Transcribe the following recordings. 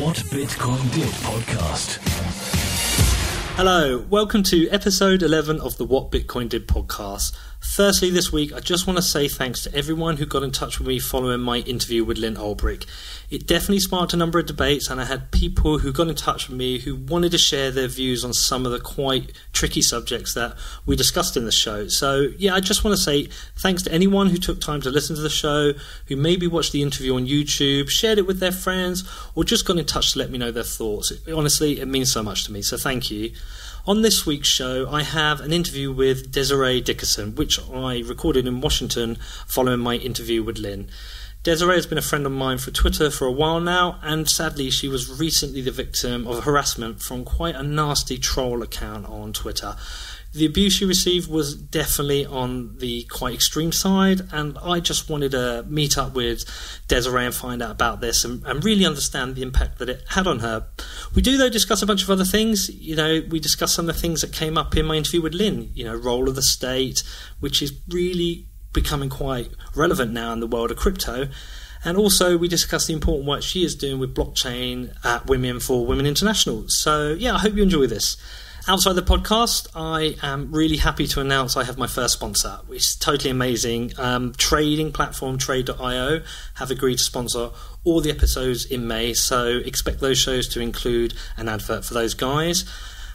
What Bitcoin Did podcast. Hello, welcome to episode 11 of the What Bitcoin Did podcast. Firstly, this week, I just want to say thanks to everyone who got in touch with me following my interview with Lynn Ulbrich. It definitely sparked a number of debates, and I had people who got in touch with me who wanted to share their views on some of the quite tricky subjects that we discussed in the show. So, yeah, I just want to say thanks to anyone who took time to listen to the show, who maybe watched the interview on YouTube, shared it with their friends, or just got in touch to let me know their thoughts. Honestly, it means so much to me, so thank you. On this week's show, I have an interview with Desiree Dickerson, which I recorded in Washington following my interview with Lynn. Desiree has been a friend of mine for Twitter for a while now, and sadly she was recently the victim of harassment from quite a nasty troll account on Twitter. The abuse she received was definitely on the quite extreme side, and I just wanted to meet up with Desiree and find out about this and really understand the impact that it had on her. We do, though, discuss a bunch of other things. We discuss some of the things that came up in my interview with Lynn, role of the state, which is really becoming quite relevant now in the world of crypto. And also we discuss the important work she is doing with blockchain at Women for Women International. So, yeah, I hope you enjoy this. Outside the podcast, I am really happy to announce I have my first sponsor, which is totally amazing. Trading platform Trade.io have agreed to sponsor all the episodes in May, so expect those shows to include an advert for those guys.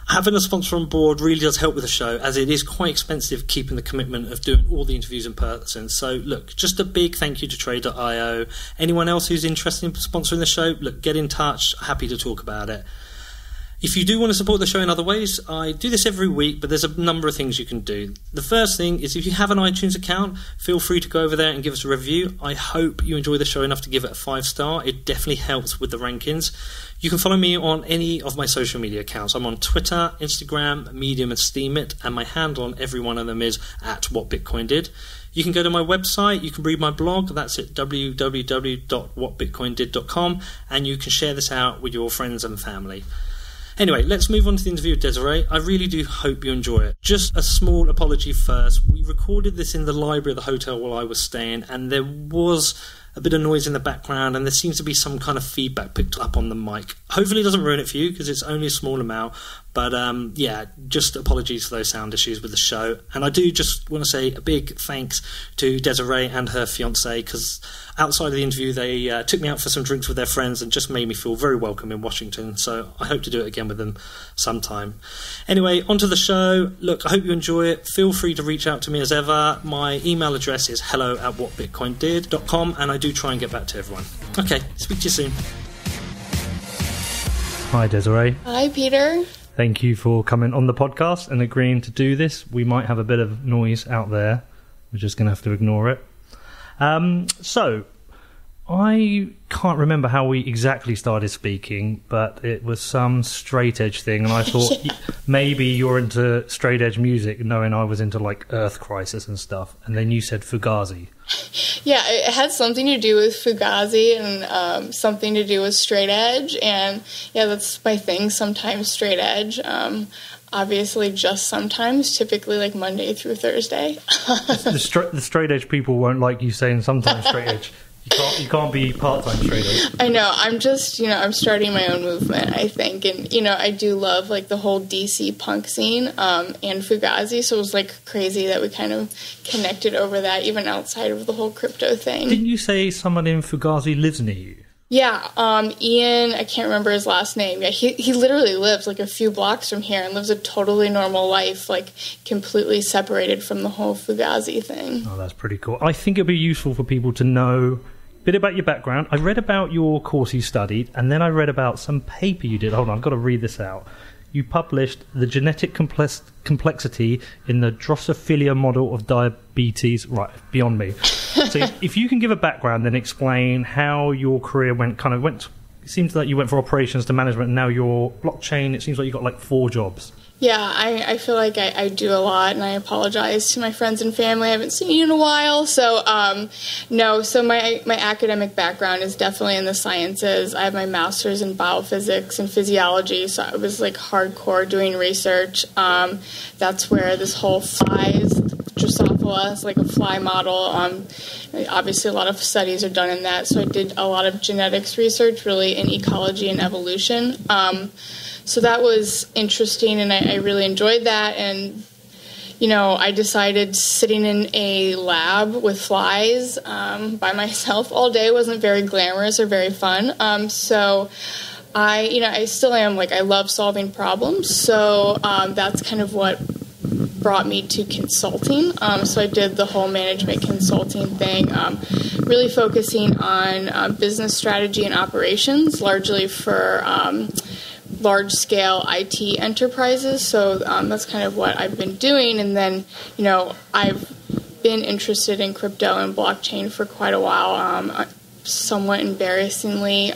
Having a sponsor on board really does help with the show, as it is quite expensive keeping the commitment of doing all the interviews in person. So, look, just a big thank you to Trade.io. Anyone else who's interested in sponsoring the show, look, get in touch. Happy to talk about it. If you do want to support the show in other ways, I do this every week, but there's a number of things you can do. The first thing is, if you have an iTunes account, feel free to go over there and give us a review. I hope you enjoy the show enough to give it a 5-star. It definitely helps with the rankings. You can follow me on any of my social media accounts. I'm on Twitter, Instagram, Medium and Steemit, and my handle on every one of them is @WhatBitcoinDid. You can go to my website, you can read my blog, that's at www.whatbitcoindid.com, and you can share this out with your friends and family. Anyway, let's move on to the interview with Desiree. I really do hope you enjoy it. Just a small apology first. We recorded this in the library of the hotel while I was staying, and there was a bit of noise in the background, and there seems to be some kind of feedback picked up on the mic. Hopefully it doesn't ruin it for you, because it's only a small amount. But yeah, just apologies for those sound issues with the show. And I do just want to say a big thanks to Desiree and her fiancé, because outside of the interview they took me out for some drinks with their friends and just made me feel very welcome in Washington. So I hope to do it again with them sometime. Anyway, onto the show. Look, I hope you enjoy it. Feel free to reach out to me as ever. My email address is hello@whatbitcoindid.com, and I do try and get back to everyone. Okay, speak to you soon. Hi, Desiree. Hi, Peter. Thank you for coming on the podcast and agreeing to do this. We might have a bit of noise out there. We're just going to have to ignore it. So, I can't remember how we exactly started speaking, but it was some straight edge thing, and I thought maybe you're into straight edge music, knowing I was into like Earth Crisis and stuff, and then you said Fugazi. Yeah, it had something to do with Fugazi and something to do with straight edge, and yeah, that's my thing, sometimes straight edge. Obviously just sometimes, typically like Monday through Thursday. The straight edge people won't like you saying sometimes straight edge. You can't be part-time straight edge. I know, I'm just, I'm starting my own movement, I think, and, I do love, like, the whole DC punk scene, and Fugazi, so it was, like, crazy that we kind of connected over that, even outside of the whole crypto thing. Didn't you say someone in Fugazi lives near you? Yeah, Ian, I can't remember his last name. Yeah, he literally lives like a few blocks from here and lives a totally normal life, like completely separated from the whole Fugazi thing. Oh, that's pretty cool. I think it'd be useful for people to know a bit about your background. I read about your course you studied, and then I read about some paper you did. Hold on, I've got to read this out. You published The Genetic Complexity in the Drosophila Model of Diabetes. Right, beyond me. So if you can give a background, then explain how your career went. It seems like you went from operations to management, and now you're blockchain. It seems like you got like 4 jobs. Yeah, I feel like I do a lot, and I apologize to my friends and family. I haven't seen you in a while. So, no, so my academic background is definitely in the sciences. I have my master's in biophysics and physiology, so I was like hardcore doing research. That's where this whole Drosophila as like a fly model. Obviously, a lot of studies are done in that. So I did a lot of genetics research, really in ecology and evolution. So that was interesting, and I really enjoyed that. And I decided sitting in a lab with flies by myself all day wasn't very glamorous or very fun. So I still am, I love solving problems. So that's kind of what brought me to consulting. So I did the whole management consulting thing, really focusing on business strategy and operations, largely for large-scale IT enterprises. So that's kind of what I've been doing. And then, I've been interested in crypto and blockchain for quite a while. Somewhat embarrassingly,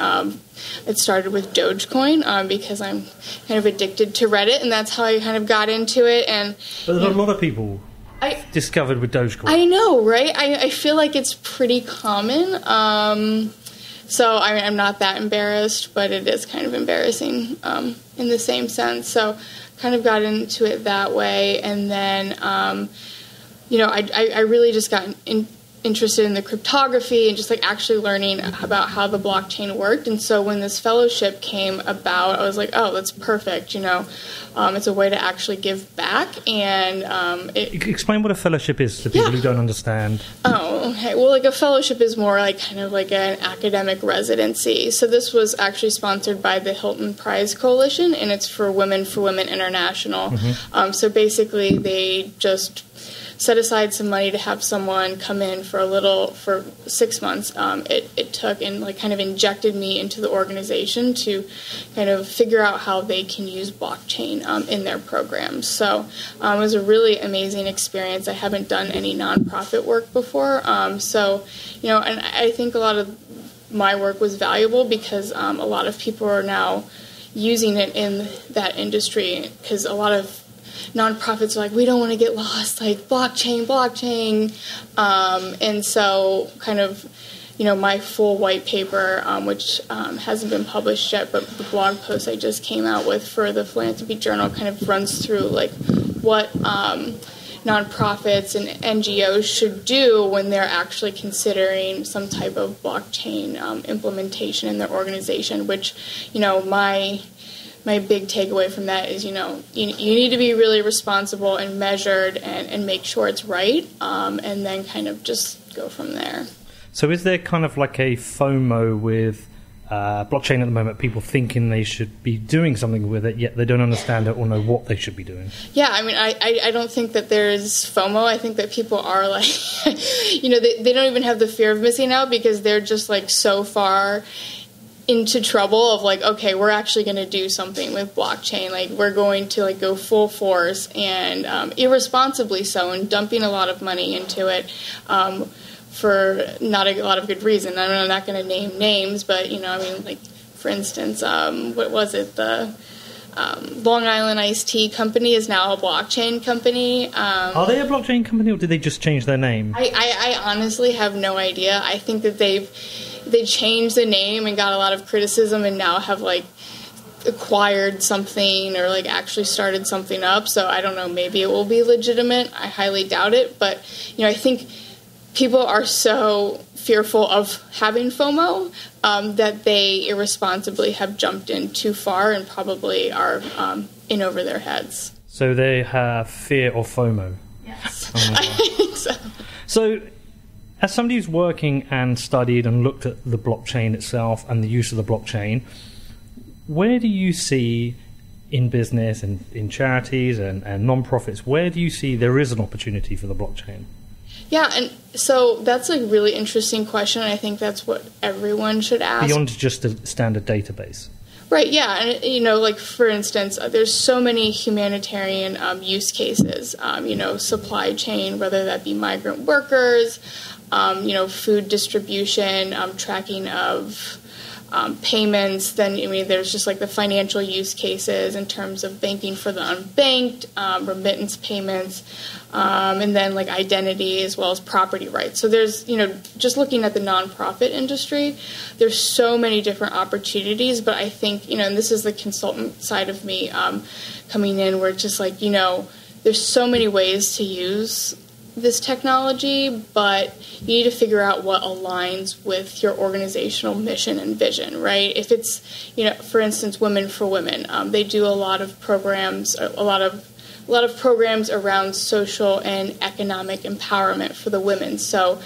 it started with Dogecoin because I'm kind of addicted to Reddit, and that's how I kind of got into it. But there's a lot of people discovered with Dogecoin. I know, right? I feel like it's pretty common. So I'm not that embarrassed, but it is kind of embarrassing in the same sense. So kind of got into it that way. And then, I really just got interested in the cryptography and just actually learning about how the blockchain worked. And so when this fellowship came about, I was like, oh, that's perfect. It's a way to actually give back. And explain what a fellowship is to people who don't understand. Oh, okay. Well, a fellowship is more kind of like an academic residency. So this was actually sponsored by the Hilton Prize Coalition, and it's for Women International. Mm-hmm. So basically, they just set aside some money to have someone come in for 6 months. It took and kind of injected me into the organization to kind of figure out how they can use blockchain in their programs. So it was a really amazing experience. I haven't done any nonprofit work before. And I think a lot of my work was valuable because a lot of people are now using it in that industry, because a lot of nonprofits are we don't want to get lost, blockchain. And so kind of, my full white paper, which hasn't been published yet, but the blog post I just came out with for the Philanthropy Journal kind of runs through what nonprofits and NGOs should do when they're actually considering some type of blockchain implementation in their organization, which, my big takeaway from that is, you need to be really responsible and measured and make sure it's right, and then kind of just go from there. So is there kind of a FOMO with blockchain at the moment, people thinking they should be doing something with it, yet they don't understand it or know what they should be doing? Yeah, I don't think that there's FOMO. I think that people are they don't even have the fear of missing out, because they're just so far into trouble of okay, we're actually going to do something with blockchain. We're going to go full force and irresponsibly so, and dumping a lot of money into it for not a lot of good reason. I'm not going to name names, but for instance, what was it? The Long Island iced tea company is now a blockchain company. Are they a blockchain company, or did they just change their name? I honestly have no idea. I think that they changed the name and got a lot of criticism, and now have acquired something or actually started something up. So I don't know, maybe it will be legitimate. I highly doubt it, but I think people are so fearful of having FOMO that they irresponsibly have jumped in too far and probably are in over their heads. So they have fear of FOMO. Yes. Oh my God. I think so. So as somebody who's working and studied and looked at the blockchain itself and the use of the blockchain, where do you see in business and in charities and non-profits, where do you see there is an opportunity for the blockchain? Yeah, and so that's a really interesting question. I think that's what everyone should ask. Beyond just a standard database. Right, yeah, and for instance, there's so many humanitarian use cases, supply chain, whether that be migrant workers, food distribution, tracking of payments. Then there's just the financial use cases in terms of banking for the unbanked, remittance payments, and then identity as well as property rights. So there's just looking at the nonprofit industry, there's so many different opportunities. But I think and this is the consultant side of me coming in, where it's just there's so many ways to use this technology, but you need to figure out what aligns with your organizational mission and vision, right? If it's, for instance, Women for Women, they do a lot of programs, a lot of programs around social and economic empowerment for the women. So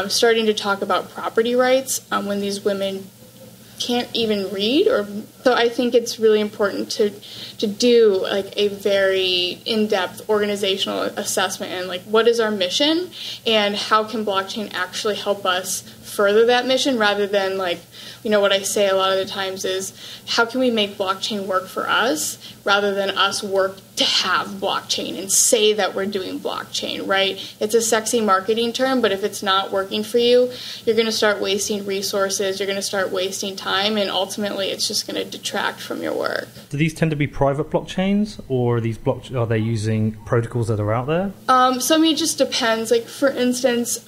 starting to talk about property rights when these women can't even read, so I think it's really important to do like a very in-depth organizational assessment and like what is our mission and how can blockchain actually help us further that mission, rather than like, what I say a lot of the times is how can we make blockchain work for us rather than us work to have blockchain and say that we're doing blockchain, right? It's a sexy marketing term, but if it's not working for you, you're going to start wasting resources, you're going to start wasting time, and ultimately it's just going to detract from your work. Do these tend to be private blockchains, or are they using protocols that are out there? So it just depends. Like for instance,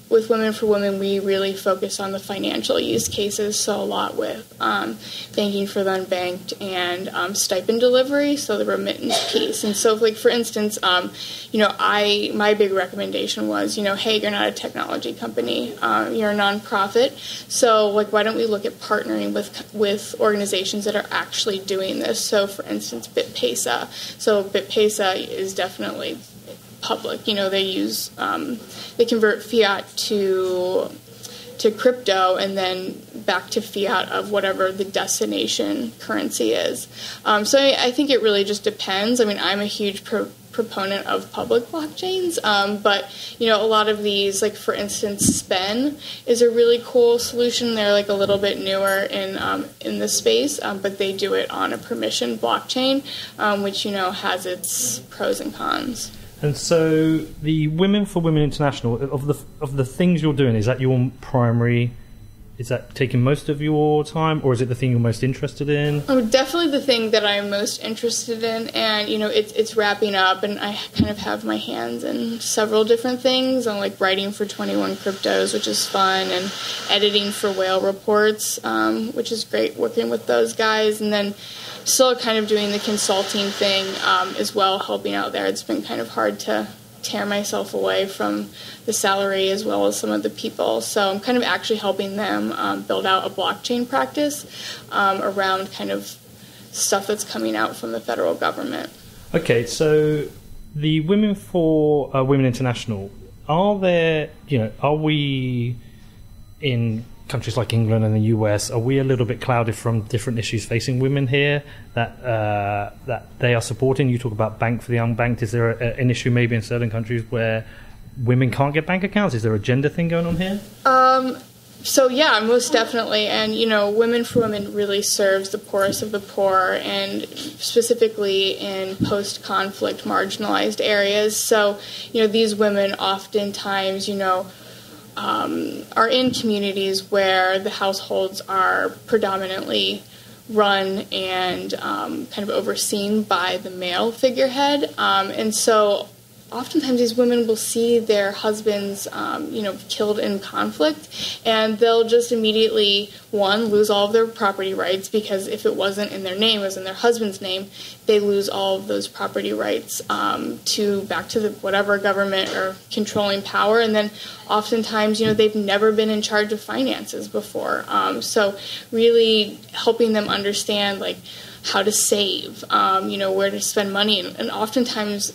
with Women for Women, we really focus on the financial use cases, so a lot with banking for the unbanked and stipend delivery, so the remittance piece. And so, like for instance, my big recommendation was, hey, you're not a technology company, you're a nonprofit, so like why don't we look at partnering with organizations that are actually doing this? So, for instance, BitPesa. So BitPesa is definitely public. They use they convert fiat to crypto and then back to fiat of whatever the destination currency is. So I think it really just depends. I'm a huge proponent of public blockchains, but a lot of these, like for instance, Spen is a really cool solution. They're like a little bit newer in the space, but they do it on a permission blockchain, which has its pros and cons. And so the Women for Women International, of the things you're doing, is that your primary, is that taking most of your time, or is it the thing you're most interested in? Oh, definitely the thing that I'm most interested in, and it's wrapping up, and I kind of have my hands in several different things. I'm like writing for 21 Cryptos, which is fun, and editing for Whale Reports, which is great, working with those guys, and then still kind of doing the consulting thing as well, helping out there. It's been kind of hard to tear myself away from the salary as well as some of the people. So I'm kind of actually helping them build out a blockchain practice around kind of stuff that's coming out from the federal government. Okay, so the Women for Women International, are we in countries like England and the US, are we a little bit clouded from different issues facing women here that they are supporting? You talk about bank for the unbanked. Is there an issue maybe in certain countries where women can't get bank accounts? Is there a gender thing going on here? So yeah, most definitely. And Women for Women really serves the poorest of the poor, and specifically in post-conflict marginalized areas. So these women oftentimes are in communities where the households are predominantly run and kind of overseen by the male figurehead. And so oftentimes these women will see their husbands, killed in conflict, and they'll just immediately, one, lose all of their property rights, because if it wasn't in their name, it was in their husband's name, they lose all of those property rights back to whatever government or controlling power. And then oftentimes, they've never been in charge of finances before. So really helping them understand, like, how to save, where to spend money, and oftentimes,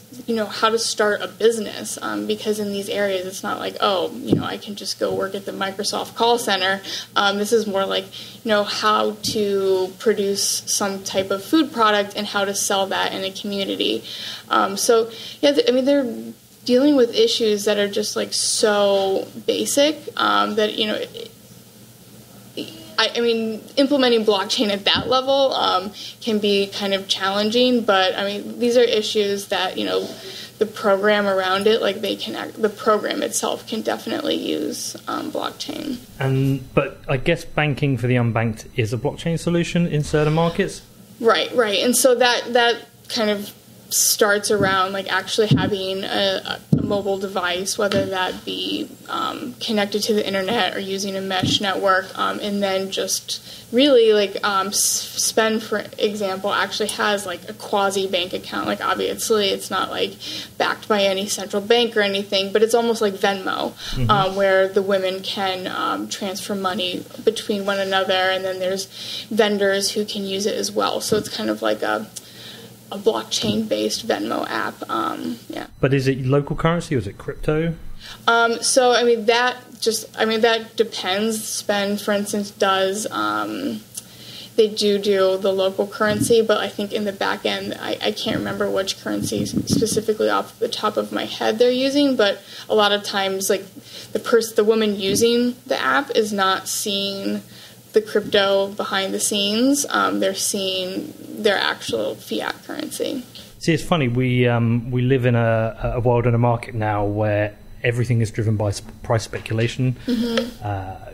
how to start a business, because in these areas it's not like, I can just go work at the Microsoft call center. This is more like, how to produce some type of food product and how to sell that in a community. They're dealing with issues that are just like so basic that, implementing blockchain at that level can be kind of challenging, but these are issues that the program around it, like the program itself can definitely use blockchain. But I guess banking for the unbanked is a blockchain solution in certain markets. Right, and so that kind of starts around like actually having a mobile device, whether that be connected to the internet or using a mesh network, and then just really like Spend, for example, actually has like a quasi bank account. Like obviously it's not like backed by any central bank or anything, but it's almost like Venmo, where the women can transfer money between one another, and then there's vendors who can use it as well. So it's kind of like a blockchain-based Venmo app. Yeah. But is it local currency or is it crypto? So that depends. Spend, for instance, does they do the local currency, but I think in the back end, I can't remember which currency specifically off the top of my head they're using, but a lot of times, like the woman using the app is not seeing the crypto behind the scenes. They're seeing their actual fiat currency. See, it's funny. We live in a world and a market now where everything is driven by price speculation.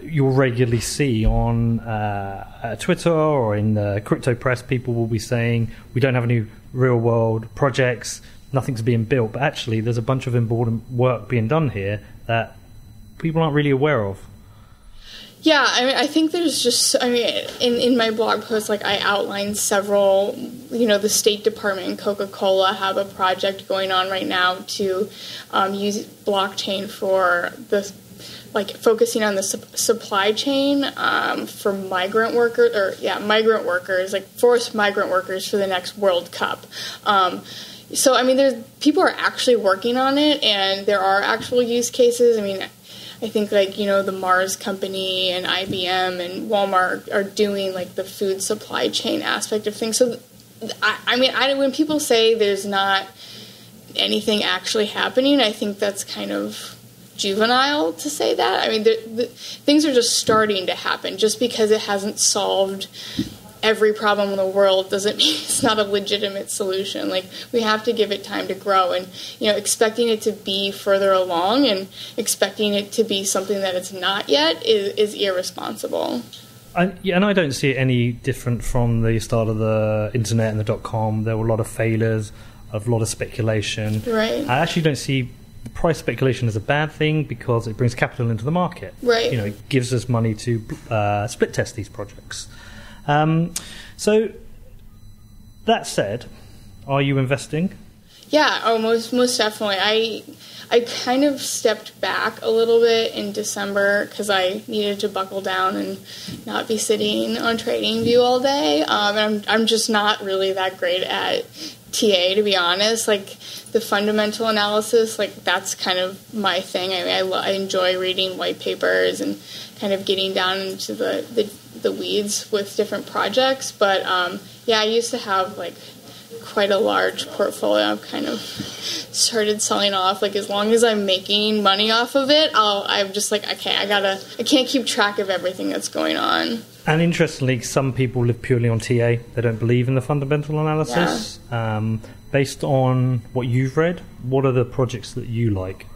You'll regularly see on Twitter or in the crypto press, people will be saying, we don't have any real-world projects, nothing's being built. But actually, there's a bunch of important work being done here that people aren't really aware of. Yeah, I mean, I think there's just, in my blog post, like I outlined several, the State Department and Coca-Cola have a project going on right now to use blockchain for focusing on the supply chain for migrant workers, like forced migrant workers for the next World Cup. So, I mean, people are actually working on it, and there are actual use cases. I mean, I think the Mars company and IBM and Walmart are doing like the food supply chain aspect of things. So, when people say there's not anything actually happening, I think that's kind of juvenile to say that. I mean, things are just starting to happen. Just because it hasn't solved every problem in the world doesn't mean it's not a legitimate solution. Like, we have to give it time to grow, and expecting it to be further along and expecting it to be something that it's not yet is irresponsible. And I don't see it any different from the start of the internet and the .com. There were a lot of failures, a lot of speculation. Right. I actually don't see price speculation as a bad thing because it brings capital into the market. Right. It gives us money to split test these projects. So, that said, are you investing? Yeah, most definitely. I kind of stepped back a little bit in December because I needed to buckle down and not be sitting on TradingView all day. And I'm just not really that great at TA, to be honest. Like, the fundamental analysis, that's kind of my thing. I mean, I enjoy reading white papers and kind of getting down into the weeds with different projects. But I used to have quite a large portfolio. I've kind of started selling off. As long as I'm making money off of it, I'm just okay, I can't keep track of everything that's going on. And interestingly, some people live purely on TA. They don't believe in the fundamental analysis. Yeah. Based on what you've read, what are the projects that you like?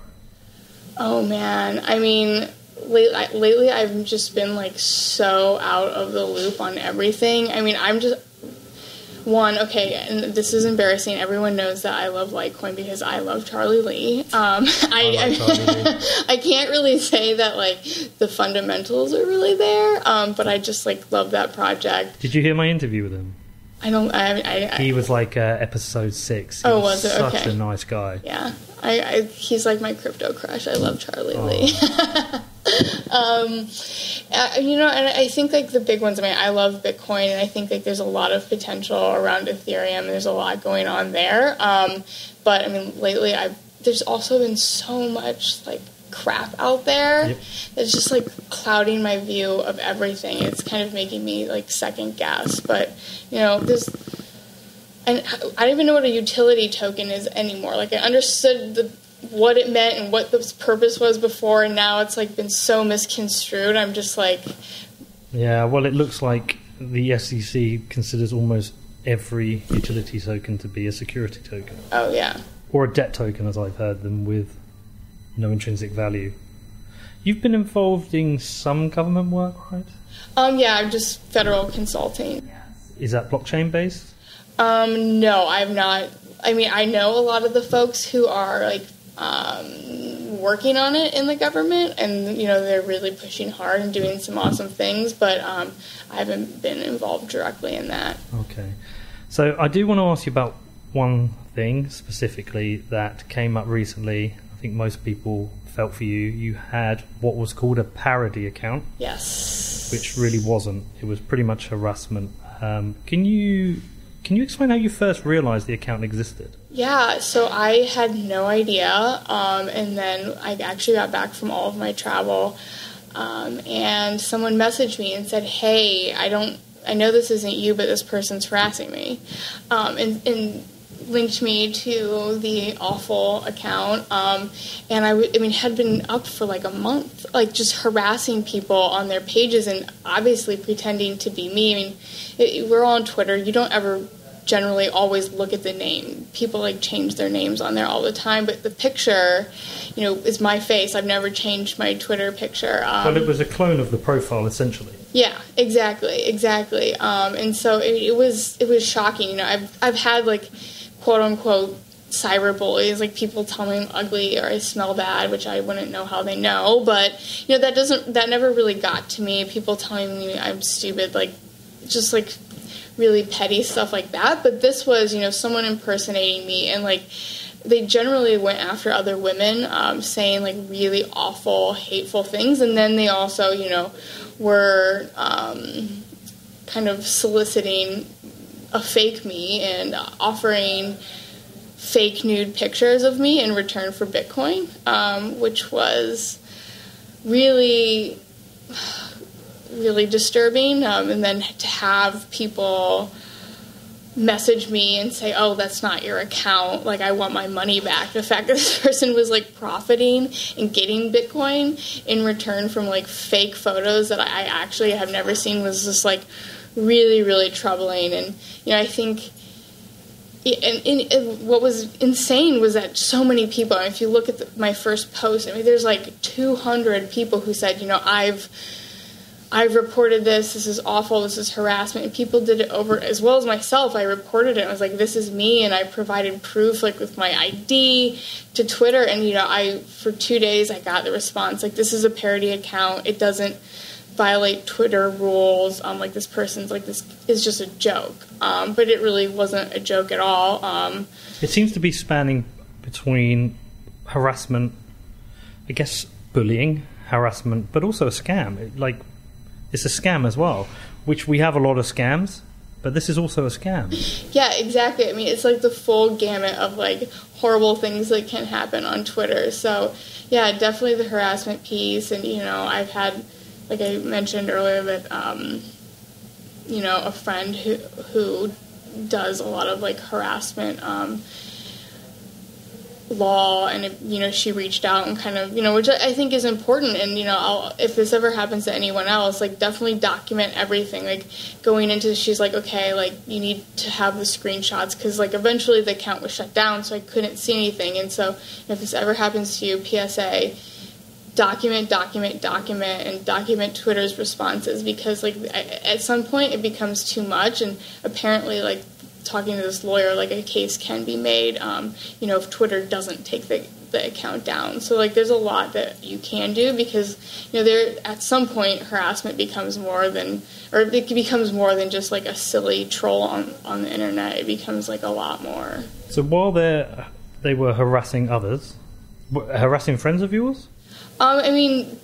Oh man, I mean, lately I've just been so out of the loop on everything. I mean, I'm just and this is embarrassing. Everyone knows that I love Litecoin because I love Charlie Lee. I Charlie Lee. I can't really say that the fundamentals are really there, but I just love that project. Did you hear my interview with him? I don't. He was episode 6. He was it? Such Okay. a nice guy. Yeah, he's my crypto crush. I love Charlie Lee. And I think the big ones. I mean, I love Bitcoin, and I think there's a lot of potential around Ethereum. And there's a lot going on there. But I mean, lately there's also been so much crap out there. Yep. It's just clouding my view of everything. It's kind of making me second guess. But and I don't even know what a utility token is anymore. I understood what it meant and what the purpose was before, and now it's been so misconstrued. I'm just yeah. Well, it looks like the SEC considers almost every utility token to be a security token. Oh yeah. Or a debt token, as I've heard them, with no intrinsic value. You've been involved in some government work, right? Yeah, I'm just federal consulting. Is that blockchain based? No, I've not. I mean, I know a lot of the folks who are, like, working on it in the government, and, you know, they're really pushing hard and doing some awesome things, but I haven't been involved directly in that. Okay. So I do want to ask you about one thing specifically that came up recently. I think most people felt for you. You had what was called a parody account. Yes. Which really wasn't. It was pretty much harassment. Can you explain how you first realised the account existed? Yeah, so I had no idea, and then I actually got back from all of my travel, and someone messaged me and said, "Hey, I know this isn't you, but this person's harassing me," and linked me to the awful account, and I mean, had been up for like a month, like just harassing people on their pages and obviously pretending to be me. I mean, we're all on Twitter. You don't ever generally always look at the name. People like change their names on there all the time, but the picture, you know, is my face. I've never changed my Twitter picture. Well, it was a clone of the profile, essentially. Yeah, exactly. And so it was shocking. You know, I've had like quote unquote cyberbullies, like people tell me I'm ugly or I smell bad, which I wouldn't know how they know, but you know, that never really got to me. People telling me I'm stupid, like just like really petty stuff like that. But this was, you know, someone impersonating me, and like they generally went after other women, saying like really awful, hateful things, and then they also, you know, were kind of soliciting a fake me and offering fake nude pictures of me in return for Bitcoin, which was really disturbing, and then to have people message me and say, "Oh, that's not your account, like I want my money back." The fact that this person was like profiting and getting Bitcoin in return from like fake photos that I actually have never seen was just like really troubling. And you know, I think and what was insane was that so many people, I mean, if you look at my first post, I mean, there's like 200 people who said, you know, I've reported this is awful, this is harassment, and people did it over, as well as myself. I reported it. I was like, this is me, and I provided proof, like with my ID to Twitter, and you know, for 2 days I got the response, like, this is a parody account, it doesn't violate Twitter rules, like this person's, like, this is just a joke, but it really wasn't a joke at all. It seems to be spanning between harassment, I guess bullying, harassment, but also a scam, it's a scam as well, which we have a lot of scams, but this is also a scam. Yeah, exactly. I mean, it's like the full gamut of like horrible things that can happen on Twitter. So, yeah, definitely the harassment piece. And, you know, I've had, like I mentioned earlier, that, you know, a friend who does a lot of like harassment law, and you know, she reached out and kind of, you know, which I think is important. And you know, if this ever happens to anyone else, like definitely document everything, like going into, she's like, okay, like you need to have the screenshots, because like eventually the account was shut down, so I couldn't see anything. And so if this ever happens to you, PSA, document and document Twitter's responses, because like at some point it becomes too much. And apparently, like talking to this lawyer, like a case can be made, you know, if Twitter doesn't take the account down. So like there's a lot that you can do, because you know, there at some point harassment becomes more than, or it becomes more than just like a silly troll on the internet. It becomes like a lot more. So while they were harassing others, harassing friends of yours? I mean,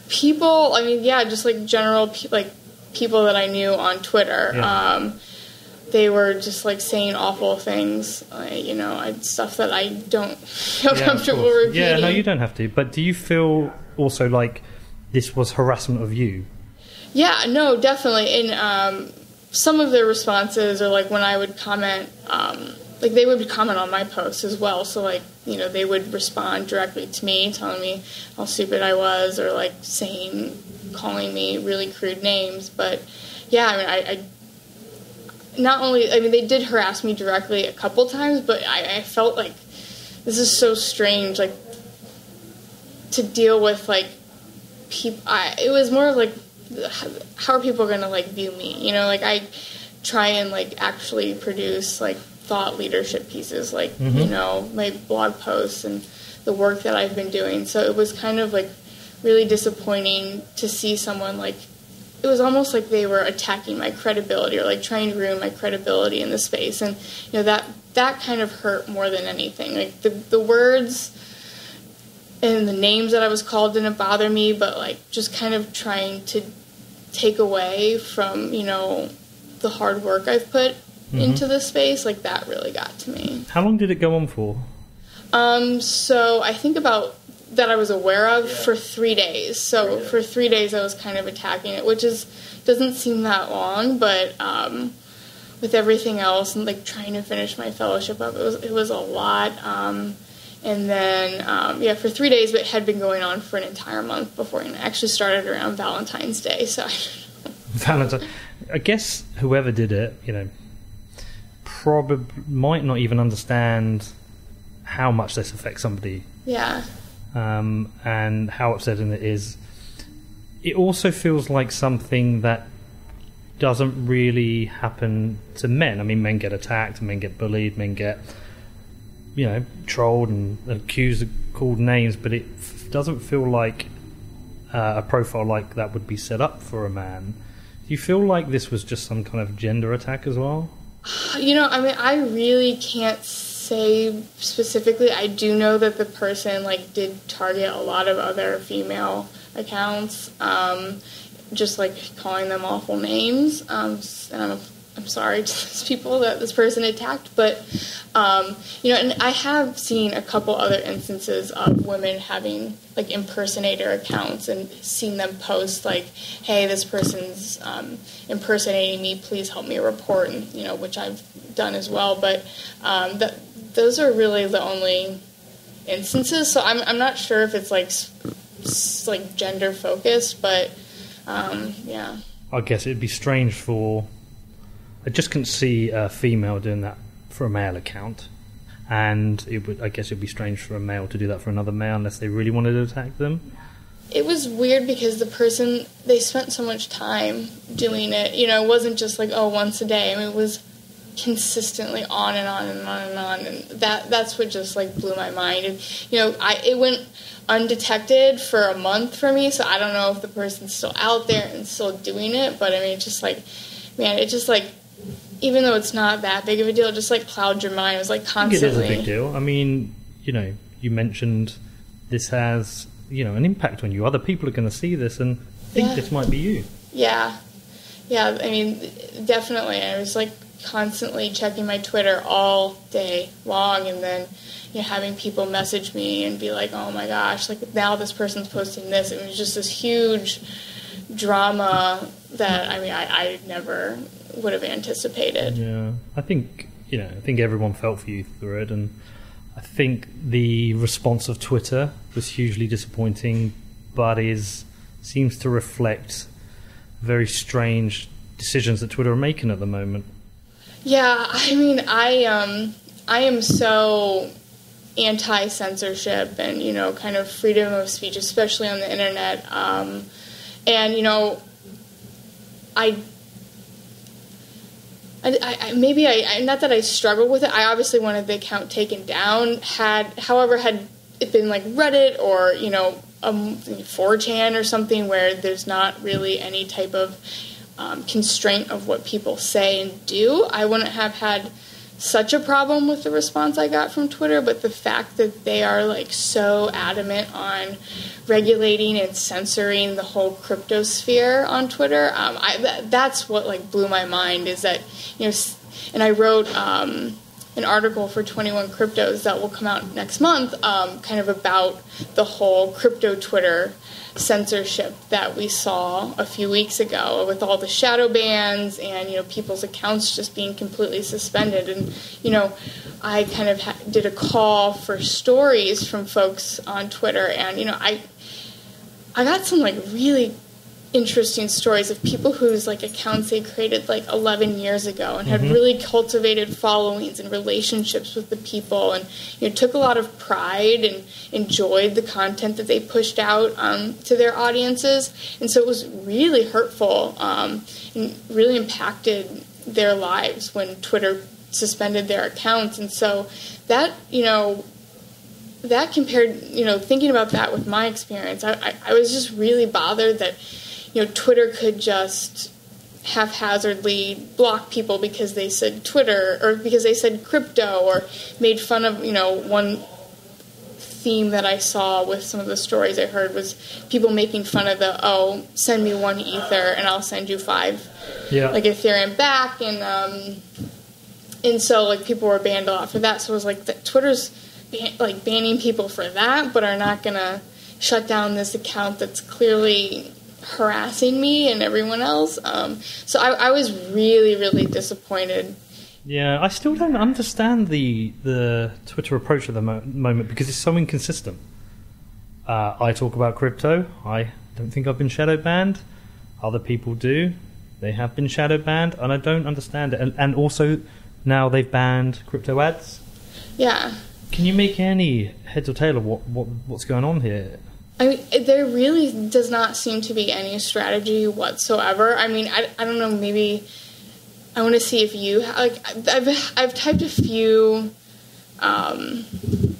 people, I mean, yeah, just like general like people that I knew on Twitter. Yeah. They were just like saying awful things, you know, stuff that I don't feel comfortable repeating. Yeah, no, you don't have to. But do you feel also like this was harassment of you? Yeah, no, definitely. And some of their responses, or like when I would comment, like they would comment on my posts as well. So like, you know, they would respond directly to me, telling me how stupid I was, or like calling me really crude names. But yeah, I mean, I not only, I mean, they did harass me directly a couple times, but I felt like this is so strange, like, to deal with, like, people. It was more like, how are people going to, like, view me? You know, like, I try and, like, actually produce, like, thought leadership pieces, like, you know, my blog posts and the work that I've been doing. So it was kind of like really disappointing to see someone like, it was almost like they were attacking my credibility or like trying to ruin my credibility in the space. And, you know, that kind of hurt more than anything. Like the words and the names that I was called didn't bother me, but like just kind of trying to take away from, you know, the hard work I've put into this space, like that really got to me. How long did it go on for? So I think about that I was aware of for 3 days. So for 3 days I was kind of attacking it, which doesn't seem that long, but with everything else and like trying to finish my fellowship up, it was a lot. And then for 3 days, but it had been going on for an entire month before, and it actually started around Valentine's Day. So I guess whoever did it, you know, probably might not even understand how much this affects somebody. Yeah. And how upsetting it is. It also feels like something that doesn't really happen to men. I mean, men get attacked, men get bullied, men get, you know, trolled and accused of called names, but it doesn't feel like a profile like that would be set up for a man. Do you feel like this was just some kind of gender attack as well? You know, I mean, I really can't say specifically. I do know that the person like did target a lot of other female accounts, just like calling them awful names. And I'm sorry to those people that this person attacked, but you know, and I have seen a couple other instances of women having like impersonator accounts and seen them post like, "Hey, this person's impersonating me. Please help me report," and you know, which I've done as well. But those are really the only instances. So I'm not sure if it's like gender focused, but yeah. I guess it'd be strange for. I just couldn't see a female doing that for a male account, and I guess it'd be strange for a male to do that for another male unless they really wanted to attack them. It was weird because the person, they spent so much time doing it. You know, it wasn't just like, oh, once a day. I mean, it was consistently on and on and on and on, and that's what just like blew my mind. And you know, it went undetected for a month for me, so I don't know if the person's still out there and still doing it. But I mean, it just like, man, it just like. Even though it's not that big of a deal, it just like clouded your mind. It was like constantly. I think it is a big deal. I mean, you know, you mentioned this has, you know, an impact on you. Other people are going to see this and think this might be you. Yeah. Yeah, I mean, definitely. I was like constantly checking my Twitter all day long, and then, you know, having people message me and be like, oh my gosh, like now this person's posting this. It was just this huge drama that, I mean, I never would have anticipated. Yeah, I think everyone felt for you through it, and I think the response of Twitter was hugely disappointing, but seems to reflect very strange decisions that Twitter are making at the moment. Yeah, I mean, I am so anti-censorship and, you know, kind of freedom of speech, especially on the internet. And, you know, I not that I struggled with it. I obviously wanted the account taken down. However, had it been like Reddit or, you know, 4chan or something where there's not really any type of constraint of what people say and do, I wouldn't have had such a problem with the response I got from Twitter. But the fact that they are like so adamant on regulating and censoring the whole crypto sphere on Twitter, that's what like blew my mind. Is that, you know, and I wrote an article for 21 Cryptos that will come out next month, kind of about the whole crypto Twitter censorship that we saw a few weeks ago with all the shadow bans and, you know, people's accounts just being completely suspended. And, you know, I kind of did a call for stories from folks on Twitter, and, you know, I got some like really interesting stories of people whose like accounts they created like 11 years ago and had really cultivated followings and relationships with the people, and, you know, took a lot of pride and enjoyed the content that they pushed out to their audiences. And so it was really hurtful and really impacted their lives when Twitter suspended their accounts. And so that, that compared, thinking about that with my experience, I was just really bothered that, Twitter could just haphazardly block people because they said Twitter or because they said crypto or made fun of, one theme that I saw with some of the stories I heard was people making fun of send me 1 Ether and I'll send you 5 Ethereum back. And so, like, people were banned a lot for that. So it was like Twitter's banning people for that, but are not going to shut down this account that's clearly harassing me and everyone else. So I was really, really disappointed. Yeah, I still don't understand the Twitter approach at the moment because it's so inconsistent. I talk about crypto. I don't think I've been shadow banned. Other people do. They have been shadow banned, and I don't understand it. And also, now they've banned crypto ads. Yeah. Can you make any heads or tail of what's going on here? I mean, there really does not seem to be any strategy whatsoever. I mean, I don't know, maybe I want to see if you, I've typed a few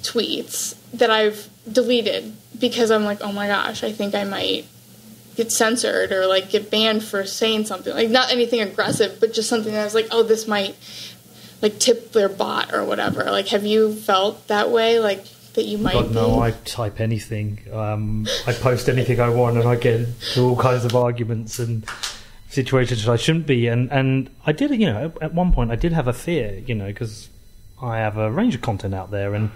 tweets that I've deleted because I'm like, oh my gosh, I think I might get censored or, like, get banned for saying something. Like, not anything aggressive, but just something that I was like, oh, this might, like, tip their bot or whatever. Like, have you felt that way? Like, that you might God, no, I type anything. I post anything I want, and I get into all kinds of arguments and situations that I shouldn't be. And I did, at one point, I did have a fear, because I have a range of content out there, and